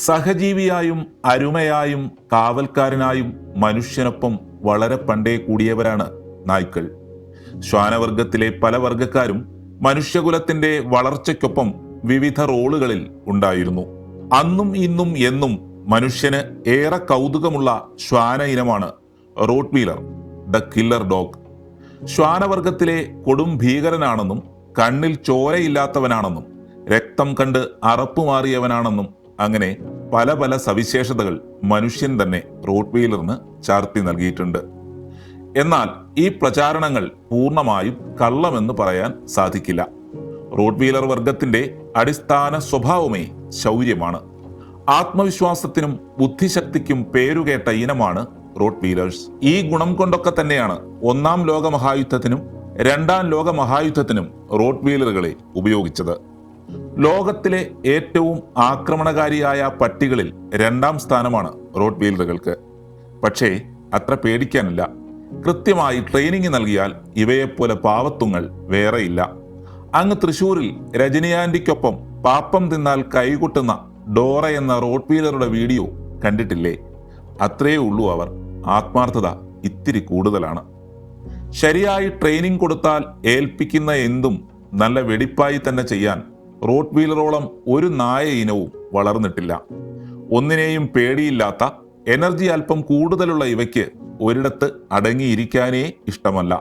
സഹജീവിയായും അരുമയായും കാവൽക്കാരനായും മനുഷ്യനൊപ്പം വളരെ പണ്ടേ കൂടിയവരാണ് നായ്ക്കൾ. ശ്വാനവർഗത്തിലെ പല വർഗക്കാരും മനുഷ്യകുലത്തിന്റെ വളർച്ചയ്ക്കൊപ്പം വിവിധ റോളുകളിൽ ഉണ്ടായിരുന്നു. അന്നും ഇന്നും എന്നും മനുഷ്യന് ഏറെ കൗതുകമുള്ള ശ്വാന ഇനമാണ് റോട്ട്വീലർ, ദ കില്ലർ ഡോഗ്. ശ്വാനവർഗത്തിലെ കൊടും ഭീകരനാണെന്നും കണ്ണിൽ ചോരയില്ലാത്തവനാണെന്നും രക്തം കണ്ട് അറപ്പുമാറിയവനാണെന്നും അങ്ങനെ പല പല സവിശേഷതകൾ മനുഷ്യൻ തന്നെ റോട്ട്വീലറിന് ചാർത്തി നൽകിയിട്ടുണ്ട്. എന്നാൽ ഈ പ്രചാരണങ്ങൾ പൂർണ്ണമായും കള്ളമെന്ന് പറയാൻ സാധിക്കില്ല. റോട്ട്വീലർ വർഗത്തിന്റെ അടിസ്ഥാന സ്വഭാവമേ ശൗര്യമാണ്. ആത്മവിശ്വാസത്തിനും ബുദ്ധിശക്തിക്കും പേരുകേട്ട ഇനമാണ് റോട്ട്വീലേഴ്സ്. ഈ ഗുണം കൊണ്ടൊക്കെ തന്നെയാണ് ഒന്നാം ലോക മഹായുദ്ധത്തിനും രണ്ടാം ലോക മഹായുദ്ധത്തിനും റോട്ട്വീലറുകളെ ഉപയോഗിച്ചത്. ലോകത്തിലെ ഏറ്റവും ആക്രമണകാരിയായ പട്ടികളിൽ രണ്ടാം സ്ഥാനമാണ് റോട്ട്വീലറുകൾക്ക്. പക്ഷേ അത്ര പേടിക്കാനില്ല. കൃത്യമായി ട്രെയിനിങ് നൽകിയാൽ ഇവയെപ്പോലെ പാവത്തുങ്ങൾ വേറെയില്ല. അങ്ങ് തൃശൂരിൽ രജനിയാൻറ്റിക്കൊപ്പം പാപ്പം തിന്നാൽ കൈകൊട്ടുന്ന ഡോറ എന്ന റോട്ട്വീലറുടെ വീഡിയോ കണ്ടിട്ടില്ലേ? അത്രയേ ഉള്ളൂ അവർ. ആത്മാർത്ഥത ഇത്തിരി കൂടുതലാണ്. ശരിയായി ട്രെയിനിങ് കൊടുത്താൽ ഏൽപ്പിക്കുന്ന എന്തും നല്ല വെടിപ്പായി തന്നെ ചെയ്യാൻ റോട്ട്വീലറോളം ഒരു നായ ഇനവും വളർന്നിട്ടില്ല. ഒന്നിനെയും പേടിയില്ലാത്ത, എനർജി അല്പം കൂടുതലുള്ള ഇവയ്ക്ക് ഒരിടത്ത് അടങ്ങിയിരിക്കാനേ ഇഷ്ടമല്ല.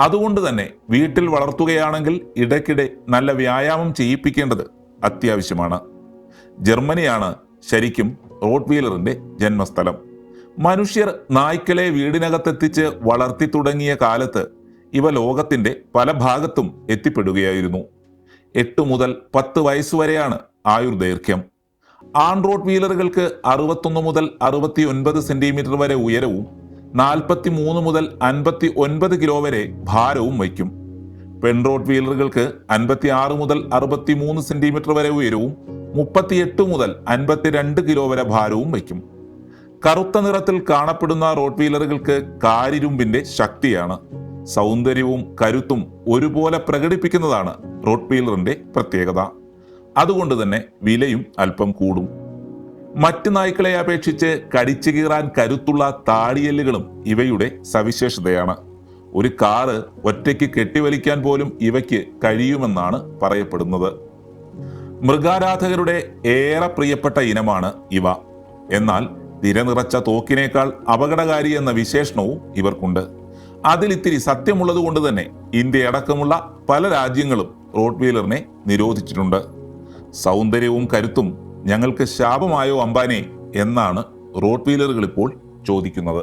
അതുകൊണ്ട് തന്നെ വീട്ടിൽ വളർത്തുകയാണെങ്കിൽ ഇടയ്ക്കിടെ നല്ല വ്യായാമം ചെയ്യിപ്പിക്കേണ്ടത് അത്യാവശ്യമാണ്. ജർമ്മനിയാണ് ശരിക്കും റോട്ട്വീലറിന്റെ ജന്മസ്ഥലം. മനുഷ്യർ നായ്ക്കളെ വീടിനകത്തെത്തിച്ച് വളർത്തി തുടങ്ങിയ കാലത്ത് ഇവ ലോകത്തിന്റെ പല ഭാഗത്തും എത്തിപ്പെടുകയായിരുന്നു. 8 മുതൽ 10 വയസ്സുവരെയാണ് ആയുർദൈർഘ്യം. ആൺ റോട്ട്വീലറുകൾക്ക് 61 മുതൽ 69 സെന്റിമീറ്റർ വരെ ഉയരവും 43 മുതൽ 59 കിലോ വരെ ഭാരവും വയ്ക്കും. പെൺ റോട്ട്വീലറുകൾക്ക് 56 മുതൽ 63 സെന്റിമീറ്റർ വരെ ഉയരവും 38 മുതൽ 52 കിലോ വരെ ഭാരവും വയ്ക്കും. കറുത്ത നിറത്തിൽ കാണപ്പെടുന്ന റോട്ട്വീലറുകൾക്ക് കാരിരുമ്പിന്റെ ശക്തിയാണ്. സൗന്ദര്യവും കരുത്തും ഒരുപോലെ പ്രകടിപ്പിക്കുന്നതാണ് റോട്ട്വീലറിന്റെ പ്രത്യേകത. അതുകൊണ്ട് തന്നെ വിലയും അല്പം കൂടും. മറ്റ് നായ്ക്കളെ അപേക്ഷിച്ച് കടിച്ചു കീറാൻ കരുത്തുള്ള താടിയെല്ലുകളും ഇവയുടെ സവിശേഷതയാണ്. ഒരു കാറ് ഒറ്റയ്ക്ക് കെട്ടിവലിക്കാൻ പോലും ഇവയ്ക്ക് കഴിയുമെന്നാണ് പറയപ്പെടുന്നത്. മൃഗാരാധകരുടെ ഏറെ പ്രിയപ്പെട്ട ഇനമാണ് ഇവ. എന്നാൽ തിരനിറച്ച തോക്കിനേക്കാൾ അപകടകാരി എന്ന വിശേഷണവും ഇവർക്കുണ്ട്. അതിലിത്തിരി സത്യമുള്ളത് കൊണ്ട് തന്നെ ഇന്ത്യ അടക്കമുള്ള പല രാജ്യങ്ങളും റോട്ട്വീലറിനെ നിരോധിച്ചിട്ടുണ്ട്. സൗന്ദര്യവും കരുത്തും ഞങ്ങൾക്ക് ശാപമായോ അംബാനെ എന്നാണ് റോട്ട്വീലറുകൾ ഇപ്പോൾ ചോദിക്കുന്നത്.